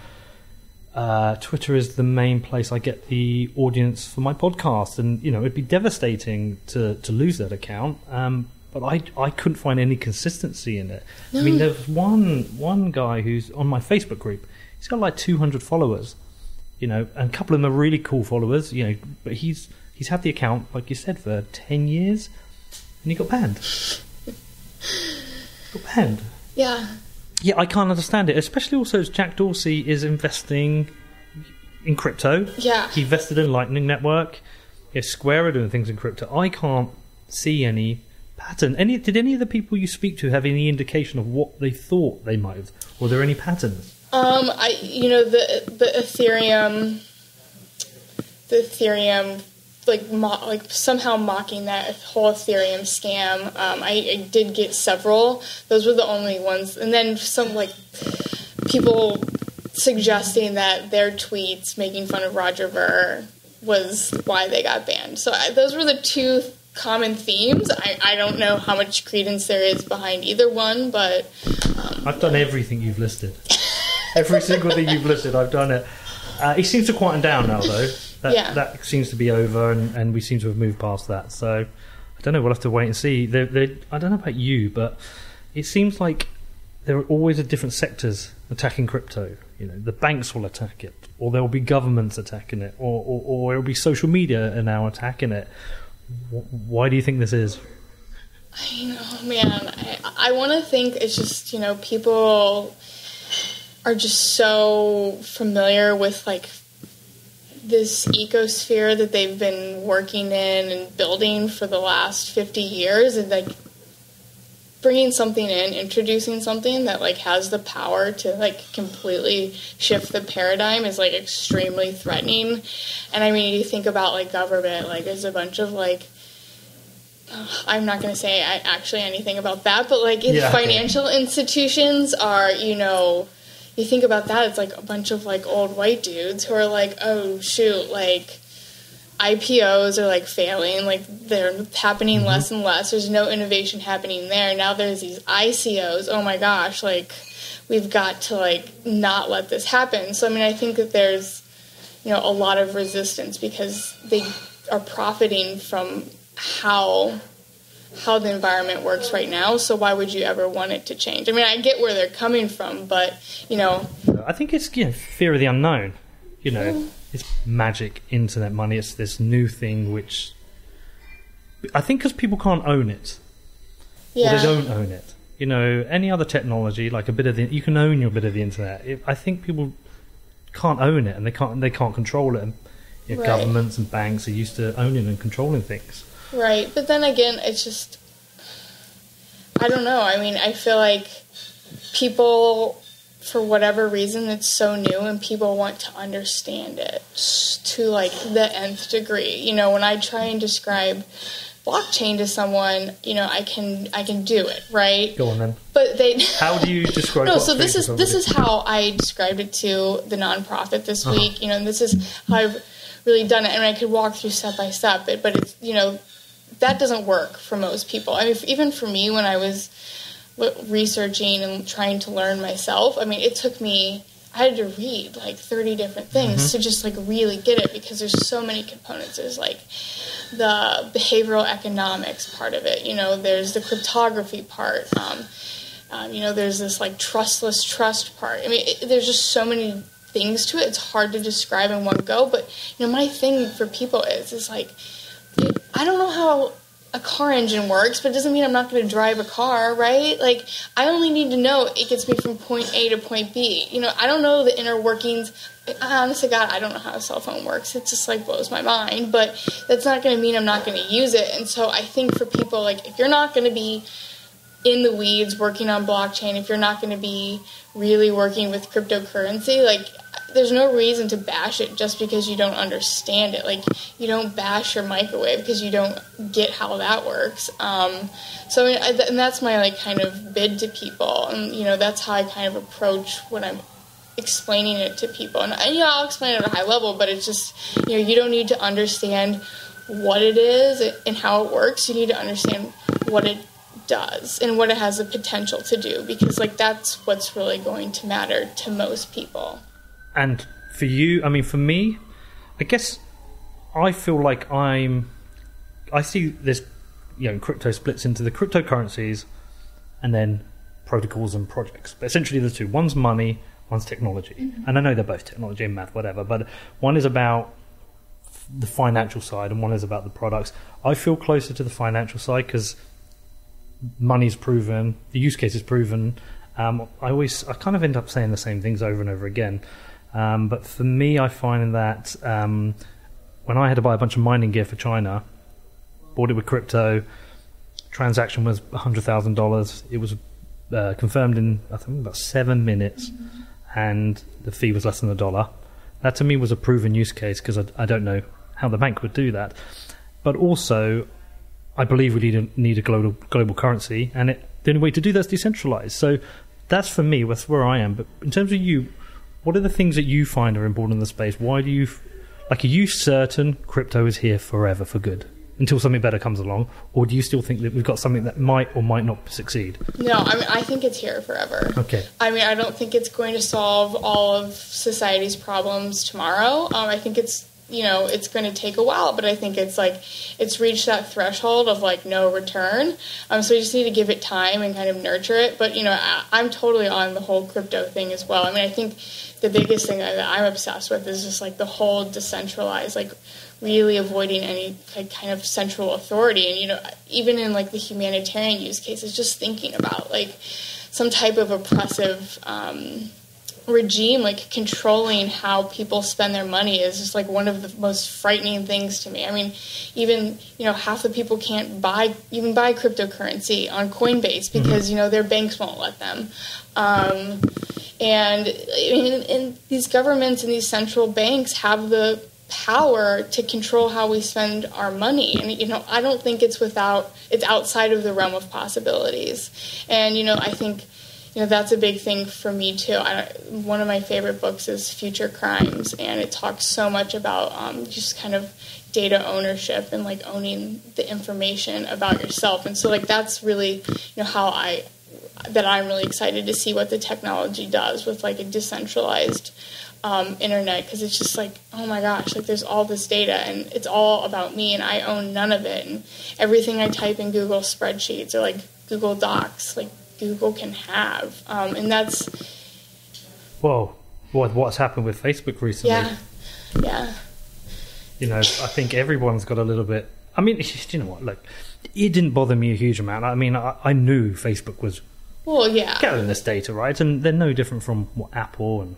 Twitter is the main place I get the audience for my podcast. And, it'd be devastating to lose that account. But I couldn't find any consistency in it. No. I mean, there's one guy who's on my Facebook group. He's got like 200 followers, and a couple of them are really cool followers, but he's had the account, like you said, for 10 years, and he got banned. Yeah. Yeah, I can't understand it, especially also as Jack Dorsey is investing in crypto. Yeah. He invested in Lightning Network. Square are doing things in crypto. I can't see any pattern. Did any of the people you speak to have any indication of what they thought they might have? Were there any patterns? The Ethereum, like somehow mocking that whole Ethereum scam. I did get several. Those were the only ones, and then some people suggesting that their tweets making fun of Roger Ver was why they got banned. So those were the two common themes. I don't know how much credence there is behind either one, but I've done everything you've listed. Every single thing you've listed, I've done it. He seems to quieten down now, though. That seems to be over, and we seem to have moved past that. So, I don't know, we'll have to wait and see. I don't know about you, but it seems like there are always different sectors attacking crypto. The banks will attack it, or there will be governments attacking it, or it will be social media are now attacking it. Why do you think this is? I want to think it's just, people are just so familiar with, like, this ecosphere that they've been working in and building for the last 50 years, and, like, bringing something in, introducing something that, like, has the power to, like, completely shift the paradigm is, like, extremely threatening. And, I mean, you think about, like, government, like, there's a bunch of, like, I'm not going to say actually anything about that, but, like, financial institutions are, you think about that, it's like a bunch of, like, old white dudes who are like, oh shoot, like, IPOs are, like, failing, like, they're happening less and less, there's no innovation happening there, now there's these ICOs, oh my gosh, like, we've got to, like, not let this happen. So, I mean, I think that there's, a lot of resistance because they are profiting from how the environment works right now, so why would you ever want it to change? I mean, I get where they're coming from, but, I think it's, fear of the unknown. It's magic, internet money, it's this new thing which... I think because people can't own it. Yeah. Or they don't own it. Any other technology, like a bit of you can own your bit of the internet. I think people can't own it, and they can't control it. And right. Governments and banks are used to owning and controlling things. Right, but then again, it's just, I don't know. I mean, I feel like people, for whatever reason, it's so new and people want to understand it to like the nth degree. You know, when I try and describe blockchain to someone, you know, I can do it, right? Go on then. But how do you describe no, blockchain? So this is how I described it to the nonprofit this week, you know, and this is how I've really done it. And I could walk through step by step, but it's, you know, that doesn't work for most people. I mean, even for me, when I was researching and trying to learn myself, I mean, it took me, I had to read like 30 different things to just like really get it, because there's so many components. There's like the behavioral economics part of it, you know, there's the cryptography part, you know, there's this like trustless trust part. I mean, there's just so many things to it. It's hard to describe in one go, but you know, my thing for people is like, I don't know how a car engine works, but it doesn't mean I'm not going to drive a car, right? Like, I only need to know it gets me from point A to point B. You know, I don't know the inner workings. Honest to God, I don't know how a cell phone works. It just, like, blows my mind. But that's not going to mean I'm not going to use it. And so I think for people, like, if you're not going to be in the weeds working on blockchain, if you're not going to be really working with cryptocurrency, like, there's no reason to bash it just because you don't understand it. Like, you don't bash your microwave because you don't get how that works. So, and that's my, like, kind of bid to people. And, you know, that's how I kind of approach when I'm explaining it to people. And, you know, I'll explain it at a high level, but it's just, you know, you don't need to understand what it is and how it works. You need to understand what it does and what it has the potential to do, because, like, that's what's really going to matter to most people. And for you, I mean, for me, I guess I feel like I see this, you know, crypto splits into the cryptocurrencies and then protocols and projects. But essentially the two. One's money, one's technology. Mm-hmm. And I know they're both technology and math, whatever, but one is about the financial side and one is about the products. I feel closer to the financial side because money's proven, the use case is proven. I kind of end up saying the same things over and over again. But for me, I find that when I had to buy a bunch of mining gear for China, bought it with crypto, transaction was $100,000. It was confirmed in, I think, about 7 minutes, and the fee was less than $1. That to me was a proven use case, because I don't know how the bank would do that. But also, I believe we need a global currency, and the only way to do that is decentralized. So that's for me, that's where I am. But in terms of you, what are the things that you find are important in the space? Why do you, like, are you certain crypto is here forever for good until something better comes along? Or do you still think that we've got something that might or might not succeed? No, I mean, I think it's here forever. Okay. I mean, I don't think it's going to solve all of society's problems tomorrow. I think it's, you know, it's going to take a while, but I think it's like, it's reached that threshold of like no return. So we just need to give it time and kind of nurture it. But, you know, I'm totally on the whole crypto thing as well. I mean, I think the biggest thing that I'm obsessed with is just like the whole decentralized, like really avoiding any kind of central authority. And, you know, even in like the humanitarian use cases, just thinking about like some type of oppressive, regime like controlling how people spend their money is just like one of the most frightening things to me. I mean, even, you know, half the people can't buy cryptocurrency on Coinbase because, you know, their banks won't let them. And I mean, and these governments and these central banks have the power to control how we spend our money. And, you know, I don't think it's outside of the realm of possibilities. And, you know, I think, you know, that's a big thing for me too. One of my favorite books is Future Crimes, and it talks so much about just kind of data ownership and like owning the information about yourself. And so like that's really, you know, I'm really excited to see what the technology does with like a decentralized internet, because it's just like, oh my gosh, like there's all this data and it's all about me and I own none of it, and everything I type in Google spreadsheets or like Google Docs, like Google can have, and that's what's happened with Facebook recently. Yeah. You know, I think everyone's got a little bit. I mean, you know what? Like, it didn't bother me a huge amount. I mean, I knew Facebook was gathering this data, right? And they're no different from what Apple and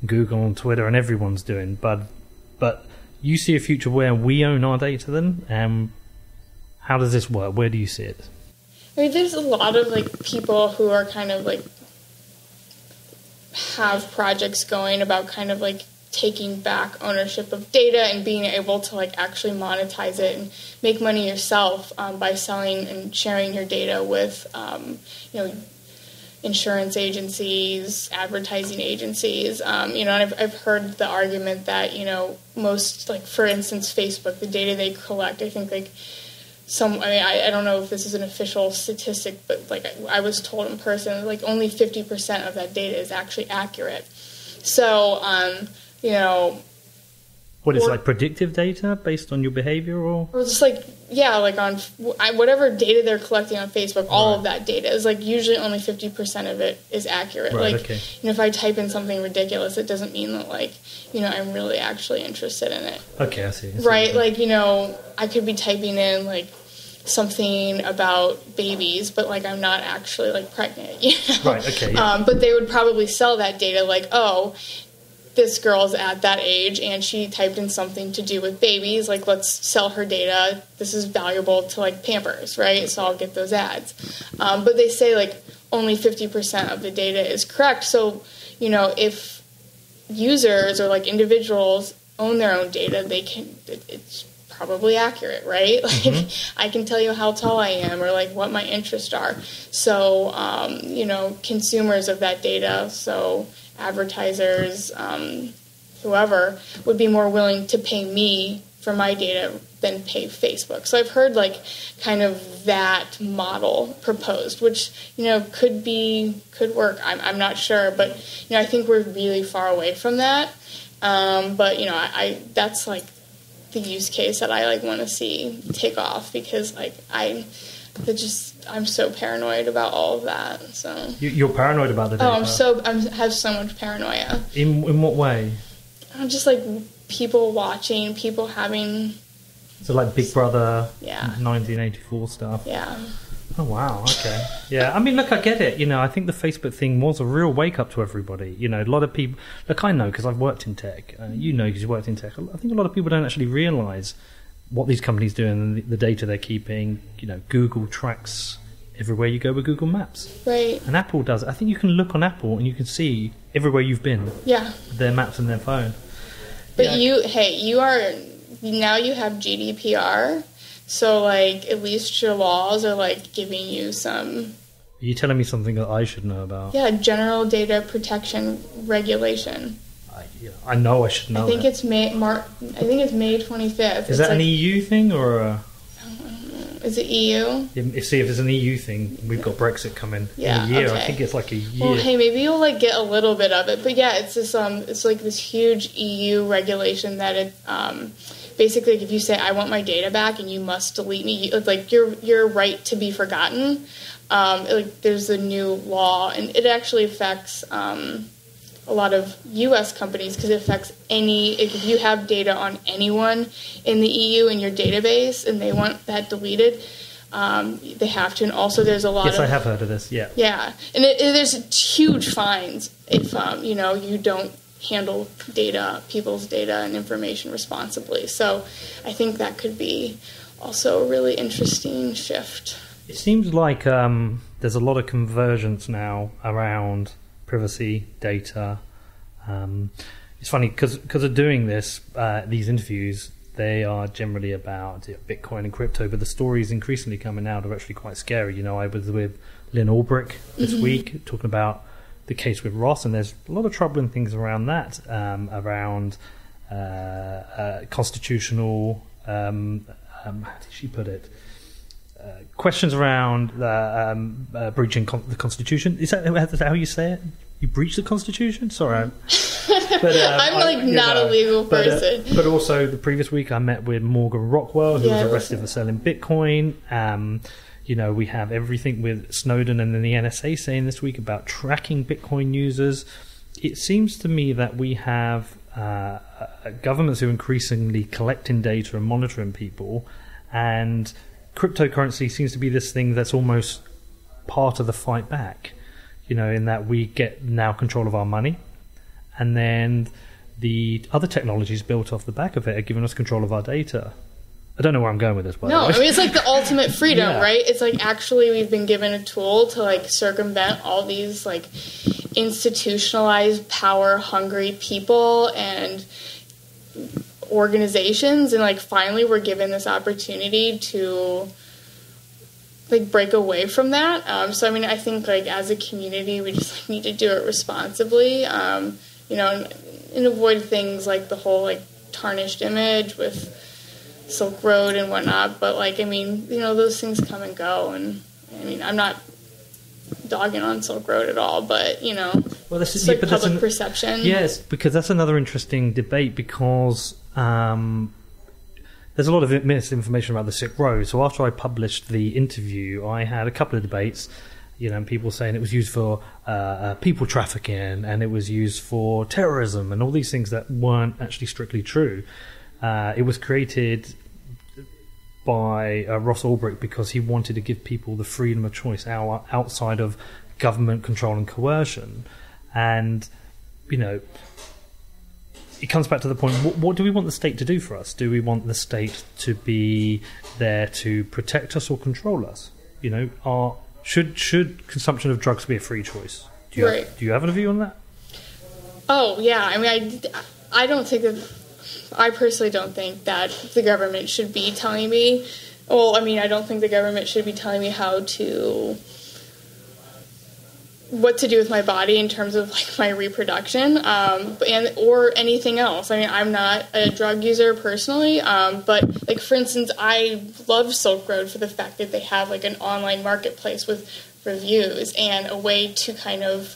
Google and Twitter and everyone's doing. But you see a future where we own our data then? How does this work? Where do you see it? I mean, there's a lot of like people who are kind of like have projects going about kind of like taking back ownership of data and being able to like actually monetize it and make money yourself by selling and sharing your data with insurance agencies, advertising agencies, and I've heard the argument that, most, like, for instance, Facebook, the data they collect, I think, like, I don't know if this is an official statistic, but, like, I was told in person, like, only 50% of that data is actually accurate. So, What is it, like predictive data based on your behavior, or just like, yeah, like on whatever data they're collecting on Facebook, all of that data is like usually only 50% of it is accurate. Right, like, okay. If I type in something ridiculous, it doesn't mean that like, I'm really actually interested in it. Okay, I see. Right, like, I could be typing in like something about babies, but like I'm not actually like pregnant. Right, okay. Yeah. But they would probably sell that data like, oh, this girl's at that age and she typed in something to do with babies, like let's sell her data, this is valuable to like Pampers, right? So I'll get those ads. But they say like only 50% of the data is correct. So, if users or like individuals own their own data, it's probably accurate, right? Like I can tell you how tall I am or like what my interests are. So, consumers of that data, so advertisers, whoever, would be more willing to pay me for my data than pay Facebook. So I've heard like kind of that model proposed, which, could work. I'm not sure, but, I think we're really far away from that. But, that's like the use case that I like want to see take off because like I'm so paranoid about all of that. So you're paranoid about the data? I have so much paranoia. In what way? I'm just like people watching, people having. So like Big Brother, 1984 stuff. Yeah. Oh wow. Okay. Yeah. I mean, look, I get it. I think the Facebook thing was a real wake up to everybody. A lot of people. Look, I know because I've worked in tech. Because you worked in tech. I think a lot of people don't actually realise what these companies do and the data they're keeping. Google tracks everywhere you go with Google Maps. Right. And Apple does it. I think you can look on Apple and you can see everywhere you've been. Yeah. Their maps and their phone. But you have GDPR, so like at least your laws are like giving you some. Are you telling me something that I should know about? Yeah, General Data Protection Regulation. I know I should know. I think it's May 25th. Is that an EU thing or a? Is it EU? See, if it's an EU thing, we've got Brexit coming in a year. Okay. I think it's like a year. Well, hey, maybe you'll like get a little bit of it, but yeah, it's this it's like this huge EU regulation that it basically, like, if you say I want my data back and you must delete me, like your right to be forgotten. Like there's a new law, and it actually affects a lot of U.S. companies because it affects if you have data on anyone in the EU in your database and they want that deleted, they have to. And also there's a lot Yes, I have heard of this, yeah. Yeah, and there's huge fines if, you don't handle people's data and information responsibly. So I think that could be also a really interesting shift. It seems like there's a lot of convergence now around privacy, data. It's funny because of doing these interviews, they are generally about Bitcoin and crypto, but the stories increasingly coming out are actually quite scary. I was with Lynn Ulbrich this week talking about the case with Ross, and there's a lot of troubling things around that, around constitutional, how did she put it? Questions around breaching the Constitution. Is that how you say it? You breach the Constitution? Sorry. I'm not a legal person. But also, the previous week I met with Morgan Rockwell, who was arrested for selling Bitcoin. We have everything with Snowden and then the NSA saying this week about tracking Bitcoin users. It seems to me that we have governments who are increasingly collecting data and monitoring people, and cryptocurrency seems to be this thing that's almost part of the fight back, in that we get now control of our money, and then the other technologies built off the back of it are giving us control of our data. I don't know where I'm going with this, by the way. I mean, it's like the ultimate freedom, right? It's like actually we've been given a tool to like circumvent all these like institutionalized, power-hungry people and organizations, and like finally we're given this opportunity to like break away from that. So I mean, I think like as a community, we just like, need to do it responsibly, you know, and avoid things like the whole like tarnished image with Silk Road and whatnot. But like, I mean, you know, those things come and go, and I mean, I'm not dogging on Silk Road at all, but you know, well, this is like public perception. Yes, because that's another interesting debate, because there's a lot of misinformation about the Silk Road. So after I published the interview, I had a couple of debates, you know, and people saying it was used for people trafficking and it was used for terrorism and all these things that weren't actually strictly true. It was created by Ross Ulbricht because he wanted to give people the freedom of choice outside of government control and coercion. And, you know, it comes back to the point, what do we want the state to do for us? Do we want the state to be there to protect us or control us? You know, should consumption of drugs be a free choice? Do you have a view on that? Oh, yeah. I mean, I don't think that... I personally don't think that the government should be telling me... Well, I mean, I don't think the government should be telling me what to do with my body in terms of like my reproduction, or anything else. I mean, I'm not a drug user personally, but like for instance, I love Silk Road for the fact that they have like an online marketplace with reviews and a way to kind of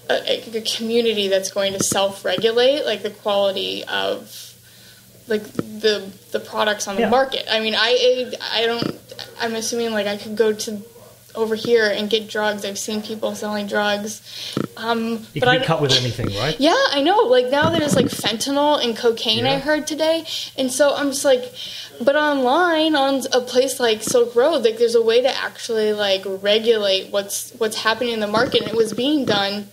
a community that's going to self-regulate like the quality of like the products on the market. I mean, I'm assuming like I could go to over here and get drugs. I've seen people selling drugs. You can be cut with anything, right? Yeah, I know. Like now there's like fentanyl and cocaine, I heard today. And so I'm just like, but online on a place like Silk Road, like there's a way to actually like regulate what's happening in the market. And it was being done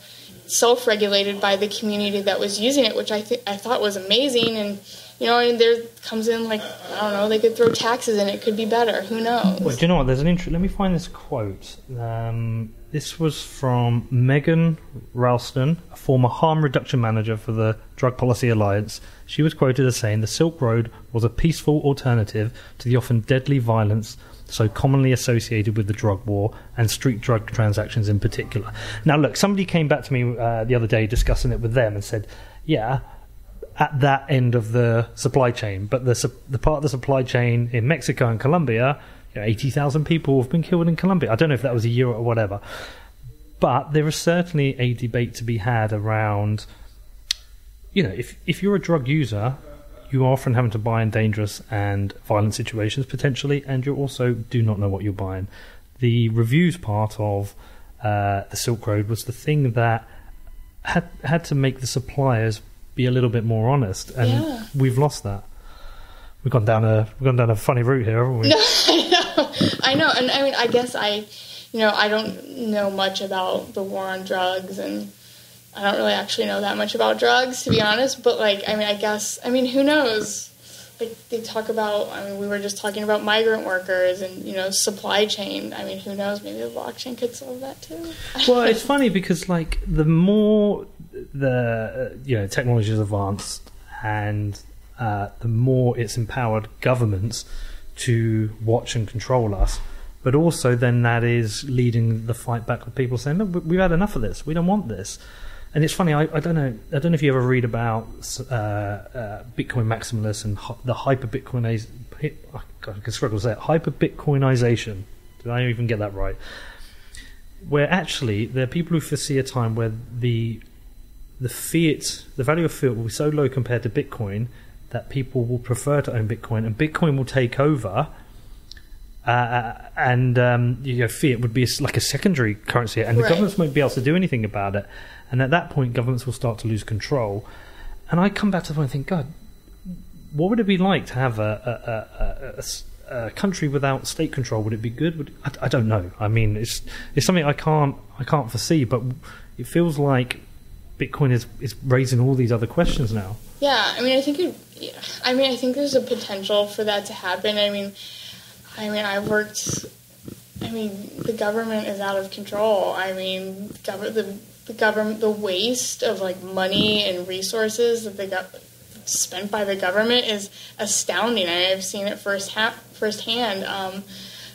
self-regulated by the community that was using it, which I thought was amazing. And you know, and there comes in like, I don't know, they could throw taxes in it, could be better. Who knows? Well, do you know what? There's an let me find this quote. This was from Megan Ralston, a former harm reduction manager for the Drug Policy Alliance. She was quoted as saying, "The Silk Road was a peaceful alternative to the often deadly violence so commonly associated with the drug war and street drug transactions in particular." Now, look, somebody came back to me the other day discussing it with them and said, yeah, at that end of the supply chain, but the part of the supply chain in Mexico and Colombia, you know, 80,000 people have been killed in Colombia. I don't know if that was a year or whatever, but there is certainly a debate to be had around, you know, if you're a drug user, you are often having to buy in dangerous and violent situations potentially, and you also do not know what you're buying. The reviews part of the Silk Road was the thing that had to make the suppliers be a little bit more honest, and we've lost that. We've gone down a funny route here, haven't we? No, I know, and I mean, I guess I don't know much about the war on drugs, and I don't really actually know that much about drugs, to be honest. But like, I mean, who knows? Like they talk about, I mean, we were just talking about migrant workers and, you know, supply chain. I mean, who knows? Maybe the blockchain could solve that too. Well, it's funny because like the more technology is advanced and the more it's empowered governments to watch and control us, but also then that is leading the fight back with people saying, look, we've had enough of this, we don't want this. And it's funny, I don't know if you ever read about Bitcoin maximalists and the hyper-Bitcoinization. I can struggle to say it. Hyper-Bitcoinization. Did I even get that right? Where actually there are people who foresee a time where the value of fiat will be so low compared to Bitcoin that people will prefer to own Bitcoin, and Bitcoin will take over. And fiat would be like a secondary currency, and the governments won't be able to do anything about it. And at that point, governments will start to lose control. And I come back to the point and think, God, what would it be like to have a country without state control? Would it be good? I don't know. I mean, it's something I can't foresee, but it feels like Bitcoin is raising all these other questions now. Yeah, I mean, I think there's a potential for that to happen. The government is out of control. I mean, the the government, the waste of like money and resources that they got spent by the government is astounding. I've seen it firsthand.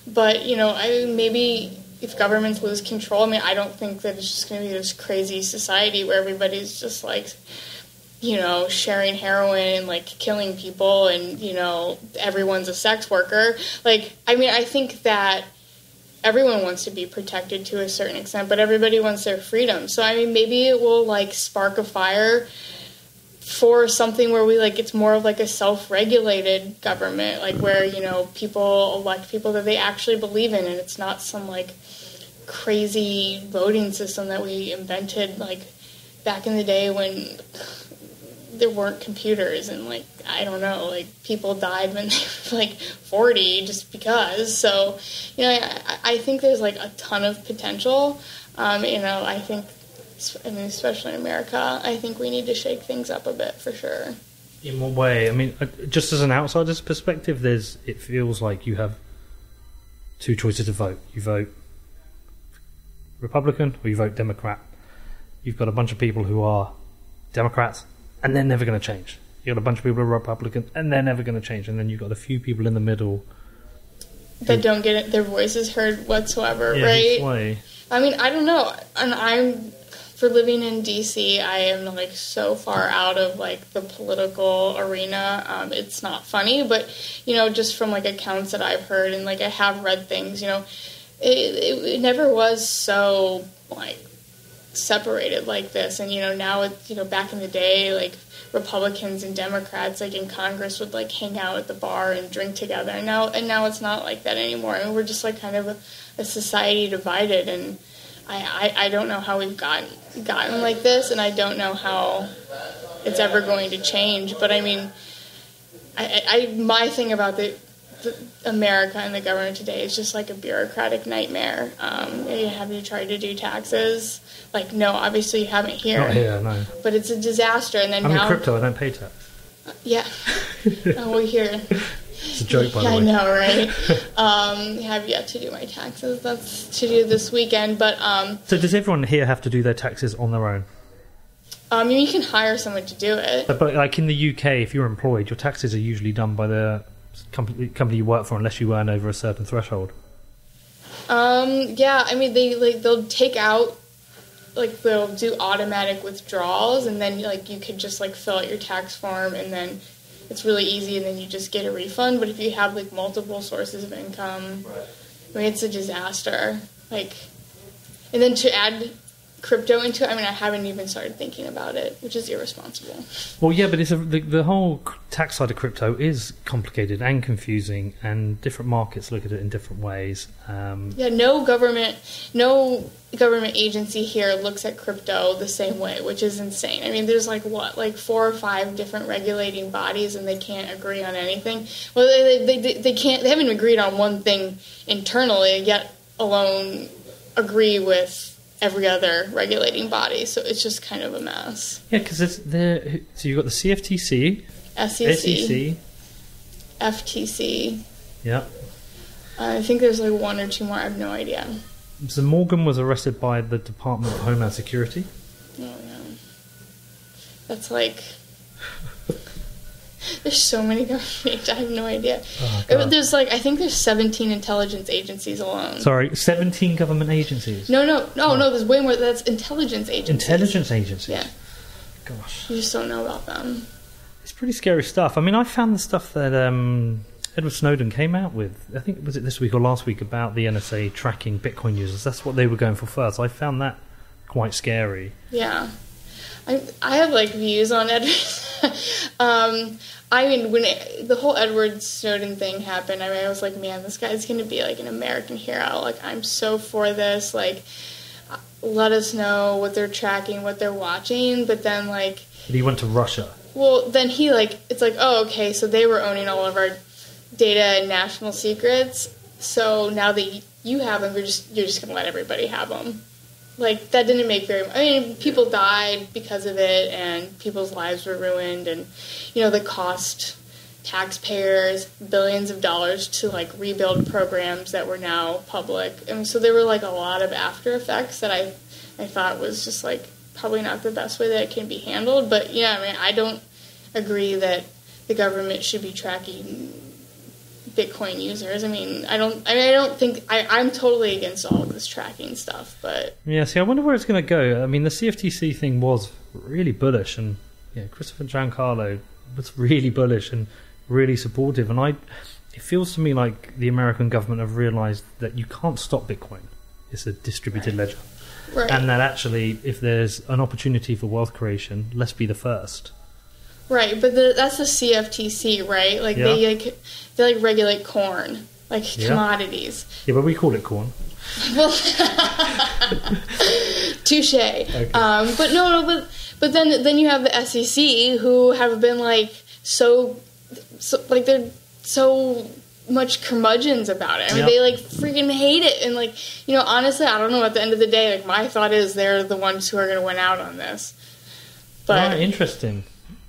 But maybe if governments lose control, I don't think that it's just going to be this crazy society where everybody's just like, sharing heroin and like killing people and, everyone's a sex worker. I think that everyone wants to be protected to a certain extent, but everybody wants their freedom. So, maybe it will like spark a fire for something where it's more of like a self-regulated government, like where, people elect people that they actually believe in, and it's not some like crazy voting system that we invented like back in the day when there weren't computers and people died when they were like 40 just because. So, I think there's like a ton of potential. I think, especially in America, I think we need to shake things up a bit for sure. In what way? Just as an outsider's perspective, it feels like you have two choices to vote. You vote Republican or you vote Democrat. You've got a bunch of people who are Democrats and they're never going to change. You've got a bunch of people who are Republican and they're never going to change. And then you've got a few people in the middle that don't get their voices heard whatsoever, right? Way. I don't know. And for living in DC, I am like so far out of like the political arena. It's not funny, but just from like accounts that I've heard and like I have read things, it never was so like separated like this. And now it's back in the day, like Republicans and Democrats like in Congress would like hang out at the bar and drink together. And now it's not like that anymore. We're just like kind of a society divided, and I don't know how we've gotten like this, and I don't know how it's ever going to change. But my thing about the America and the government today is just like a bureaucratic nightmare. Have you tried to do taxes? Like, no, obviously you haven't here. Not here, no. But it's a disaster. And then I'm in crypto, I don't pay tax. Yeah. We hear. It's a joke, by the way. I know, right? Have yet to do my taxes. That's to do this weekend. But so does everyone here have to do their taxes on their own? You can hire someone to do it. But like in the UK, if you're employed, your taxes are usually done by the company you work for, unless you earn over a certain threshold. Yeah, they'll take out, like they'll do automatic withdrawals, and then like you could just like fill out your tax form, and then it's really easy, and then you just get a refund. But if you have like multiple sources of income, right. It's a disaster. And then to add crypto into it, I haven't even started thinking about it, which is irresponsible. Well, yeah, but the whole tax side of crypto is complicated and confusing, and different markets look at it in different ways. No government agency here looks at crypto the same way, which is insane. There's like 4 or 5 different regulating bodies, and they can't agree on anything. Well, they haven't agreed on one thing internally, yet alone agree with every other regulating body, so it's just kind of a mess. Yeah, because so you've got the CFTC, SEC, FTC. Yeah. I think there's like 1 or 2 more. I have no idea. So Morgan was arrested by the Department of Homeland Security. Oh yeah. That's like. There's so many government. I have no idea. Oh, I think there's 17 intelligence agencies alone. Sorry, 17 government agencies? No, there's way more. That's intelligence agencies. Intelligence agencies? Yeah. Gosh. You just don't know about them. It's pretty scary stuff. I found the stuff that Edward Snowden came out with, I think, was it this week or last week, about the NSA tracking Bitcoin users. That's what they were going for first. I found that quite scary. Yeah. I have like views on Edward. When the whole Edward Snowden thing happened, I was like, man, this guy's going to be like an American hero. Like, I'm so for this. Like, let us know what they're tracking, what they're watching. But then, like, but he went to Russia. Well, then it's like, oh, okay, so they were owning all of our data and national secrets. So now that you have them, you're just going to let everybody have them. Like, that didn't make people died because of it, and people's lives were ruined, and, the cost taxpayers billions of dollars to, like, rebuild programs that were now public. And so there were, like, a lot of after effects that I I thought was just like probably not the best way that it can be handled. But yeah, I mean, I don't agree that the government should be tracking Bitcoin users. I mean, I don't think I'm totally against all of this tracking stuff. But yeah, see, I wonder where it's going to go. I mean, the CFTC thing was really bullish, and yeah, Christopher Giancarlo was really bullish and really supportive. And it feels to me like the American government have realised that you can't stop Bitcoin. It's a distributed ledger. Right. And that actually, if there's an opportunity for wealth creation, let's be the first. Right, but that's the CFTC, right? Like they regulate corn, like commodities. Yeah, but we call it corn. Well, touche. Okay. But then you have the SEC, who have been like so like they're so much curmudgeons about it. I mean, they like freaking hate it, and like, you know, honestly, I don't know. At the end of the day, like, my thought is they're the ones who are going to win out on this. But interesting.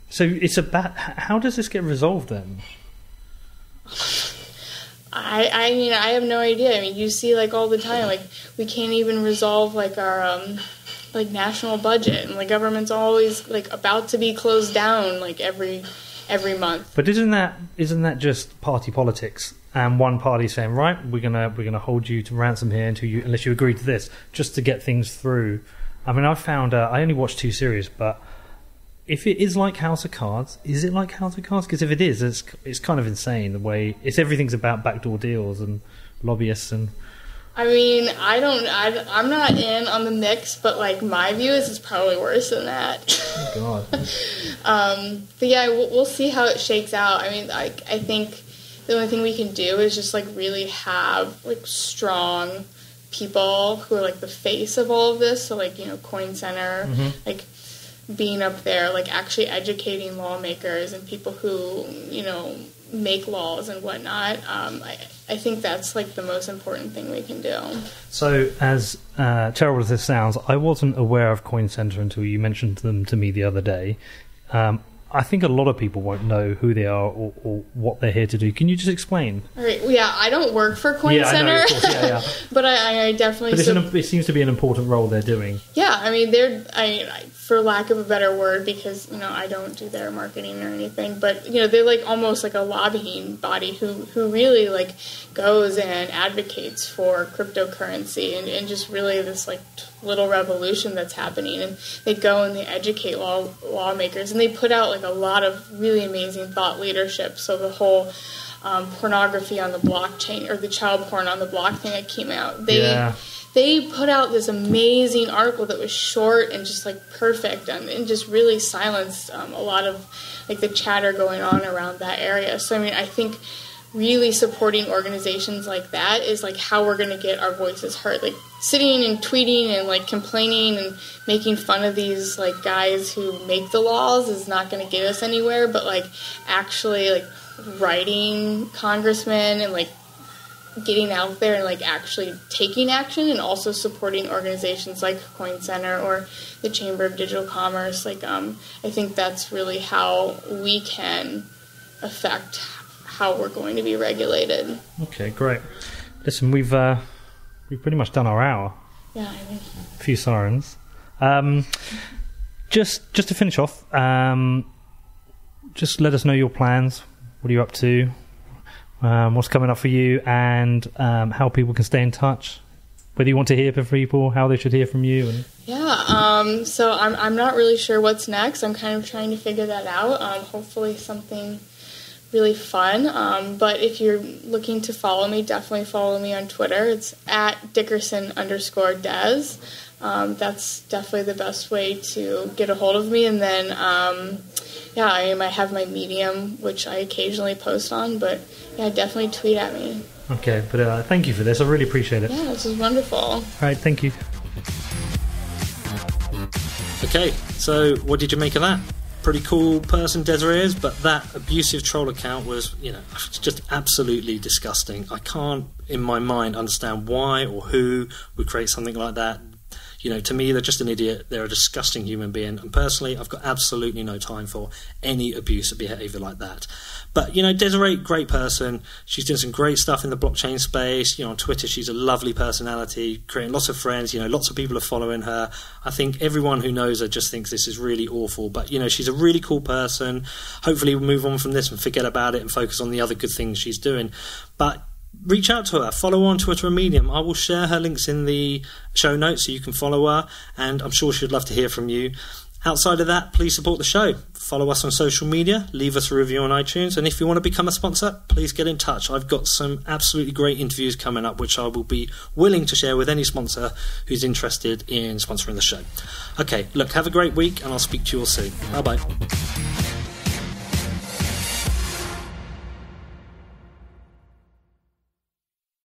So it's about, how does this get resolved then? I mean, I have no idea. I mean, you see, like, all the time, like, we can't even resolve like our like national budget, and the government's always like about to be closed down like every month. But isn't that just party politics? And one party saying, right, we're gonna hold you to ransom here unless you agree to this, just to get things through. I mean, I found I only watched 2 series, but if it is like House of Cards, is it like House of Cards? Because if it is, it's kind of insane the way everything's about backdoor deals and lobbyists and. I mean, I'm not in on the mix, but like my view is it's probably worse than that. Oh God. But yeah, we'll see how it shakes out. I mean, I think the only thing we can do is just like really have like strong people who are like the face of all of this. So like, you know, Coin Center, like being up there, like actually educating lawmakers and people who, you know, make laws and whatnot. I think that's like the most important thing we can do. So as terrible as this sounds, I wasn't aware of Coin Center until you mentioned them to me the other day. I think a lot of people won't know who they are or what they're here to do. Can you just explain? All right. Well, yeah, I don't work for Coin Center, I know, of course. Yeah. But I definitely. But it seems to be an important role they're doing. Yeah, I mean, for lack of a better word, because you know I don't do their marketing or anything, but you know they're like almost like a lobbying body who really like goes and advocates for cryptocurrency and just really this like little revolution that's happening, and they go and they educate lawmakers, and they put out like a lot of really amazing thought leadership. So the whole pornography on the blockchain, or the child porn on the blockchain that came out, they put out this amazing article that was short and just like perfect, and just really silenced a lot of like the chatter going on around that area. So I mean, I think really supporting organizations like that is like how we're going to get our voices heard. Like sitting and tweeting and like complaining and making fun of these like guys who make the laws is not going to get us anywhere, but like actually like writing congressmen and like getting out there and like actually taking action, and also supporting organizations like Coin Center or the Chamber of Digital Commerce. Like I think that's really how we can affect how we're going to be regulated. Okay, great. Listen, we've pretty much done our hour. Yeah, I mean, a few sirens. Just to finish off, just let us know your plans. What are you up to? What's coming up for you, and how people can stay in touch. Whether you want to hear from people, how they should hear from you. So I'm not really sure what's next. I'm kind of trying to figure that out. Hopefully something really fun. But if you're looking to follow me, definitely follow me on Twitter. It's at Dickerson_Des. That's definitely the best way to get a hold of me. And then, I have my Medium, which I occasionally post on. But yeah, definitely tweet at me. Okay, but thank you for this. I really appreciate it. Yeah, this was wonderful. All right, thank you. Okay, so what did you make of that? Pretty cool person Desiree is, but that abusive troll account was, just absolutely disgusting. I can't, in my mind, understand why or who would create something like that. to me, they're just an idiot. They're a disgusting human being. And personally, I've got absolutely no time for any abusive behaviour like that. But, Desiree, great person. She's doing some great stuff in the blockchain space. On Twitter, she's a lovely personality, creating lots of friends. Lots of people are following her. I think everyone who knows her just thinks this is really awful. But, she's a really cool person. Hopefully we'll move on from this and forget about it and focus on the other good things she's doing. But reach out to her, follow her on Twitter and Medium. I will share her links in the show notes so you can follow her, and I'm sure she'd love to hear from you. Outside of that, please support the show. Follow us on social media, leave us a review on iTunes, and if you want to become a sponsor, please get in touch. I've got some absolutely great interviews coming up, which I will be willing to share with any sponsor who's interested in sponsoring the show. Okay, look, have a great week, and I'll speak to you all soon. Bye-bye.